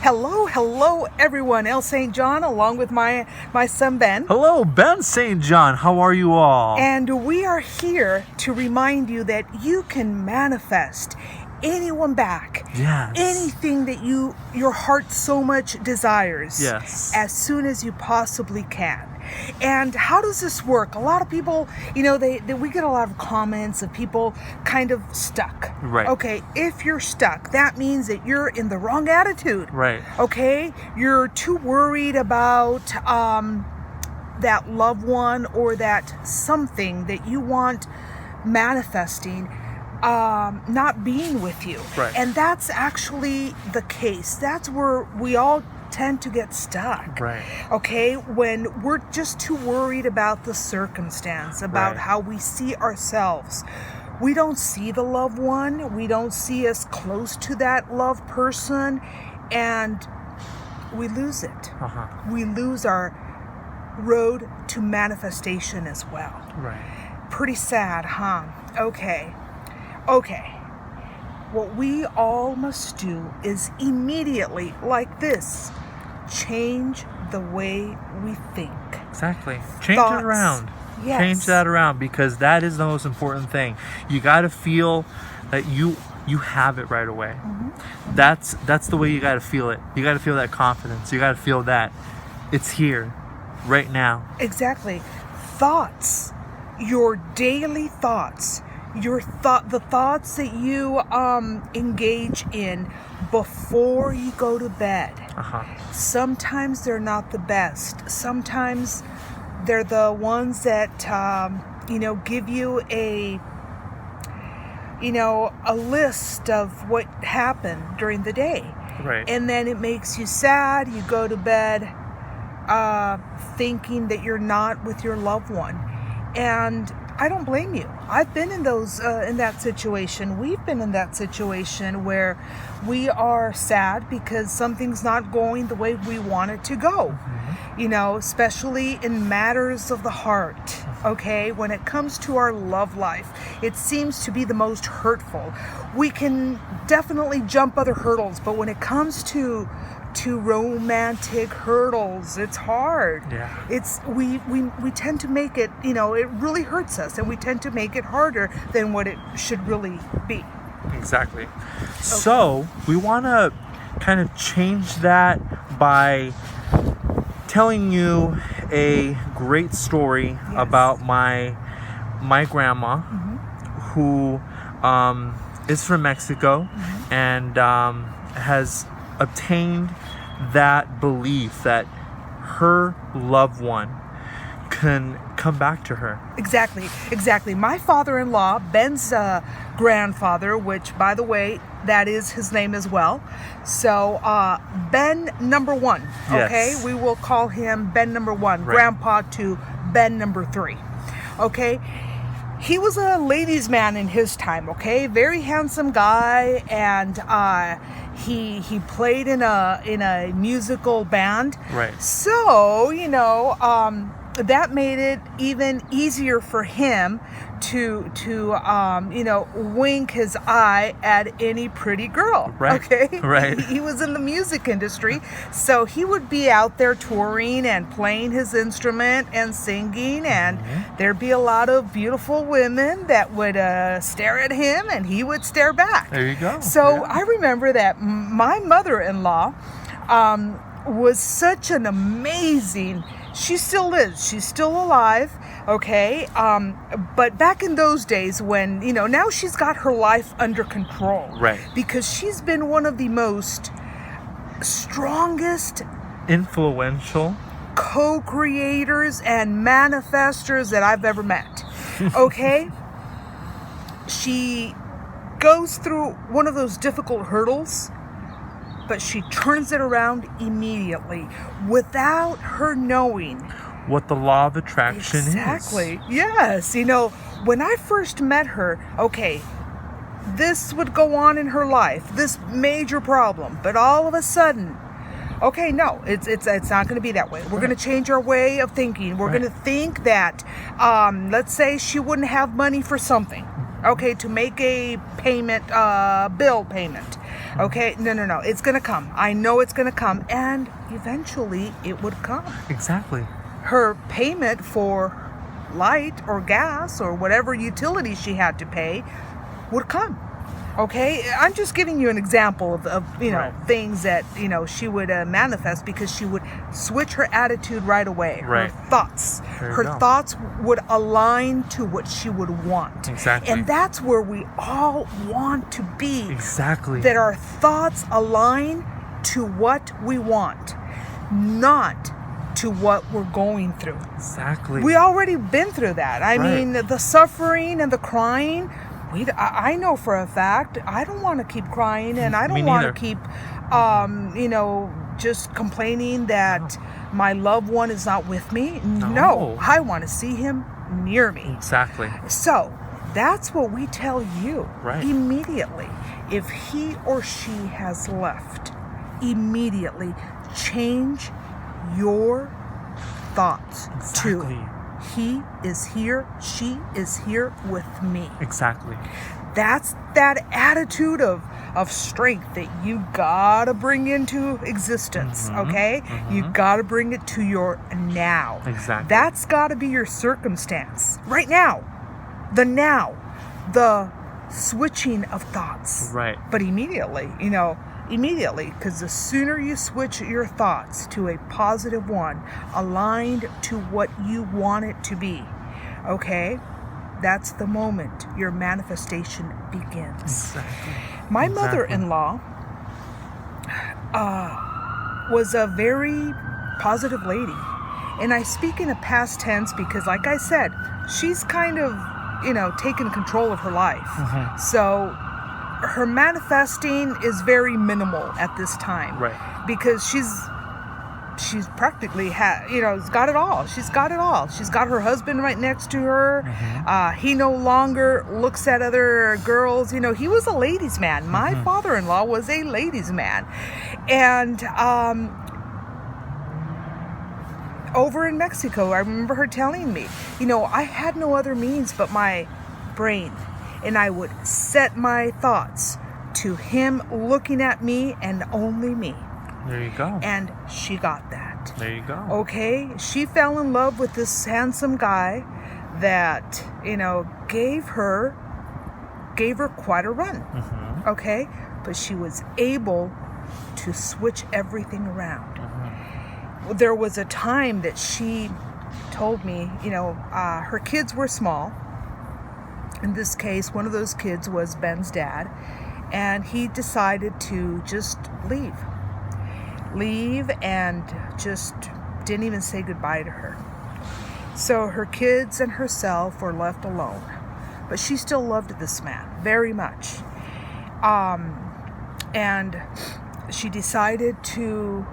Hello, everyone. El St. John, along with my son Ben. Hello, Ben St. John. How are you all? And we are here to remind you that you can manifest anyone back. Yes. Anything that your heart so much desires. Yes. As soon as you possibly can. And how does this work? A lot of people, we get a lot of comments of people kind of stuck. Right. Okay, if you're stuck, that means that you're in the wrong attitude. Right. Okay, you're too worried about that loved one or that something that you want manifesting not being with you. Right. And that's actually the case. That's where we all tend to get stuck. Right. Okay, when we're just too worried about the circumstance, about Right. how we see ourselves. We don't see the loved one. We don't see us close to that loved person, and we lose it. Uh-huh. We lose our road to manifestation as well. Right. Pretty sad, huh? Okay. What we all must do is immediately, like this, change the way we think. Exactly. Change Thoughts. it around. Yes. Change that around, because that is the most important thing. You got to feel that you have it right away. Mm-hmm. That's the way you got to feel it. You got to feel that confidence. You got to feel that it's here right now. Exactly. Thoughts. Your daily thoughts. The thoughts that you engage in before you go to bed. Uh-huh. Sometimes they're not the best. Sometimes they're the ones that give you a list of what happened during the day. Right. And then it makes you sad. You go to bed thinking that you're not with your loved one. And I don't blame you. I've been in that situation. We've been in that situation where we are sad because something's not going the way we want it to go. Mm-hmm. Especially in matters of the heart. Okay, when it comes to our love life, it seems to be the most hurtful. We can definitely jump other hurdles, but when it comes to romantic hurdles, it's hard. Yeah. It's we tend to make it, it really hurts us, and we tend to make it harder than what it should really be. Exactly. Okay. So we want to kind of change that by telling you a great story about my grandma, mm-hmm. who is from Mexico, mm-hmm. and has obtained that belief that her loved one can come back to her. Exactly. My father-in-law, Ben's grandfather, which, by the way, that is his name as well. So, Ben number 1, okay? Yes. We will call him Ben number 1, right. Grandpa to Ben number 3, okay? He was a ladies' man in his time, okay? Very handsome guy, and he played in a musical band. Right. So, that made it even easier for him to wink his eye at any pretty girl. Right. Okay. Right. He was in the music industry, so he would be out there touring and playing his instrument and singing, and mm-hmm. there'd be a lot of beautiful women that would stare at him, and he would stare back. There you go. So yeah. I remember that my mother-in-law was such an amazing. She still is. She's still alive, okay? But back in those days when, now she's got her life under control. Right. Because she's been one of the most strongest, influential co-creators and manifestors that I've ever met, okay? She goes through one of those difficult hurdles, but she turns it around immediately without her knowing what the law of attraction exactly. Yes. When I first met her, okay, this would go on in her life, this major problem, but all of a sudden, okay, no, it's not going to be that way. We're going to change our way of thinking. We're going to think that, let's say she wouldn't have money for something, okay, to make a payment, bill payment. Okay, no. It's going to come. I know it's going to come. And eventually it would come. Exactly. Her payment for light or gas or whatever utility she had to pay would come. Okay, I'm just giving you an example of Right. things that she would manifest, because she would switch her attitude right away. Right. Her thoughts, There you her go. thoughts would align to what she would want. Exactly. And that's where we all want to be. Exactly. That our thoughts align to what we want, not to what we're going through. Exactly. We already been through that. I Right. mean, the suffering and the crying. I know for a fact I don't want to keep crying, and I Me don't want to neither. keep, just complaining that my loved one is not with me. No, I want to see him near me. Exactly. So that's what we tell you Right. immediately. If he or she has left, immediately change your thoughts to Exactly. he is here, she is here with me. Exactly. That's that attitude of strength that you gotta bring into existence. Okay, you gotta bring it to your now. Exactly. That's gotta be your circumstance right now. The switching of thoughts. Right. But immediately, because the sooner you switch your thoughts to a positive one, aligned to what you want it to be, okay, that's the moment your manifestation begins. Exactly. My Exactly. mother-in-law was a very positive lady. And I speak in a past tense because, like I said, she's kind of, taken control of her life. So her manifesting is very minimal at this time. Right. Because she's practically got it all. She's got it all. She's got her husband right next to her. He no longer looks at other girls. He was a ladies' man. My father-in-law was a ladies' man. And over in Mexico, I remember her telling me, I had no other means but my brain. And I would set my thoughts to him looking at me and only me. There you go. And she got that. There you go. Okay? She fell in love with this handsome guy that, gave her quite a run. Okay? But she was able to switch everything around. There was a time that she told me, her kids were small. In this case, one of those kids was Ben's dad, and he decided to just leave and just didn't even say goodbye to her. So her kids and herself were left alone, but she still loved this man very much. And she decided to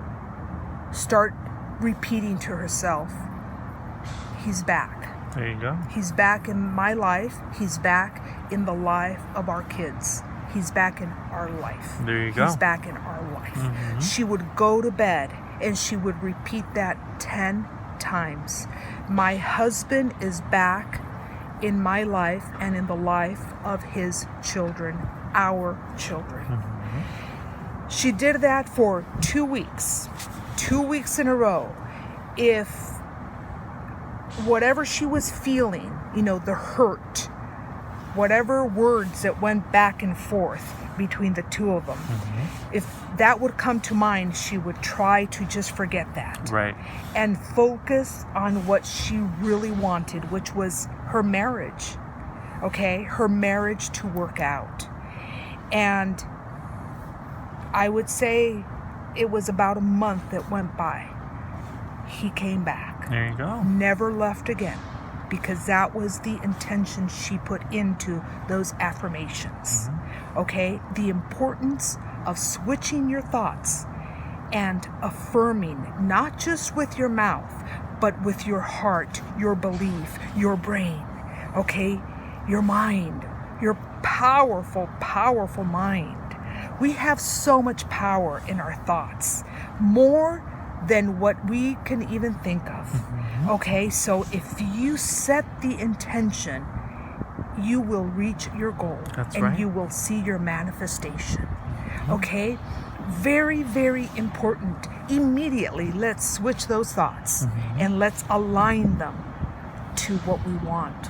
start repeating to herself, he's back. There you go. He's back in my life. He's back in the life of our kids. He's back in our life. There you go. He's back in our life. She would go to bed and she would repeat that 10 times. My husband is back in my life and in the life of his children, our children. She did that for 2 weeks. 2 weeks in a row. If whatever she was feeling, the hurt, whatever words that went back and forth between the two of them, if that would come to mind, she would try to just forget that. Right. And focus on what she really wanted, which was her marriage. Okay? Her marriage to work out. And I would say it was about a month that went by. He came back. There you go. Never left again, because that was the intention she put into those affirmations. Okay? The importance of switching your thoughts and affirming, not just with your mouth, but with your heart, your belief, your brain, okay? Your mind, your powerful, powerful mind. We have so much power in our thoughts, more than what we can even think of. Okay, so if you set the intention, you will reach your goal. That's and right. you will see your manifestation. Okay? Very, very important. Immediately, let's switch those thoughts and let's align them to what we want,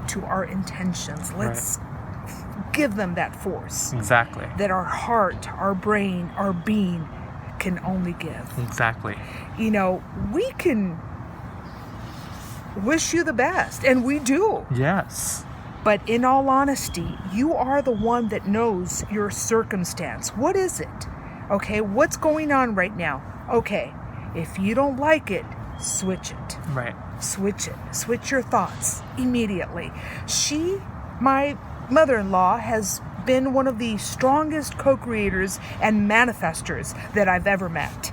to our intentions. Let's give them that force Exactly. that our heart, our brain, our being can only give. Exactly. You know, we can wish you the best, and we do. Yes. But in all honesty, you are the one that knows your circumstance. What is it? Okay, what's going on right now? Okay, if you don't like it, switch it. Right. Switch it. Switch your thoughts immediately. My mother-in-law, has been one of the strongest co-creators and manifestors that I've ever met.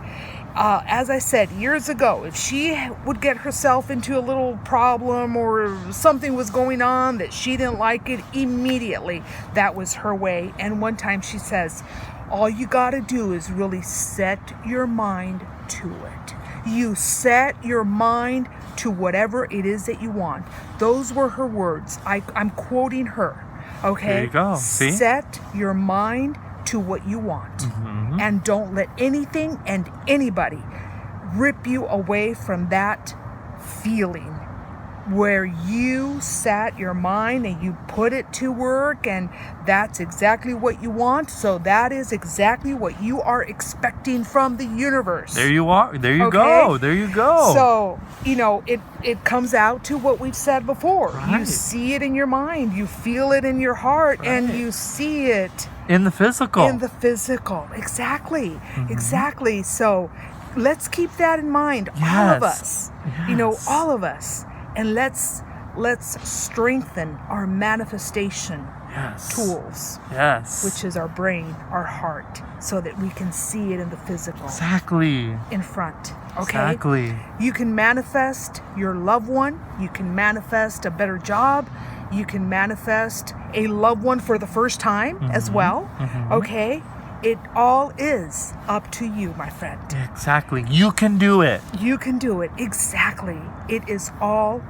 As I said years ago, if she would get herself into a little problem or something was going on that she didn't like it, immediately that was her way. And one time she says, all you got to do is really set your mind to it. You set your mind to whatever it is that you want. Those were her words. I'm quoting her. Okay? There you go. See? Set your mind to what you want. And don't let anything and anybody rip you away from that feeling where you sat your mind and you put it to work, and that's exactly what you want. So that is exactly what you are expecting from the universe. There you are. There you Okay? go. There you go. So, you know, it comes out to what we've said before. You Right. see it in your mind, you feel it in your heart, and Right. you see it in the physical. in the physical. Exactly. Exactly. So let's keep that in mind. All of Yes. us. You know, Yes. all of us. And let's strengthen our manifestation Yes. tools, Yes. which is our brain, our heart, so that we can see it in the physical Exactly. in front. Okay? Exactly. You can manifest your loved one. You can manifest a better job. You can manifest a loved one for the first time as well. Okay? It all is up to you, my friend. Exactly. You can do it. You can do it. Exactly. It is all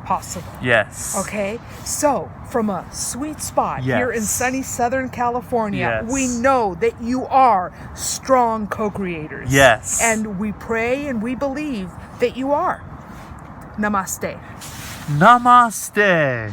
possible. Yes. Okay? So, from a sweet spot Yes. here in sunny Southern California, Yes. we know that you are strong co-creators. Yes. And we pray and we believe that you are. Namaste. Namaste.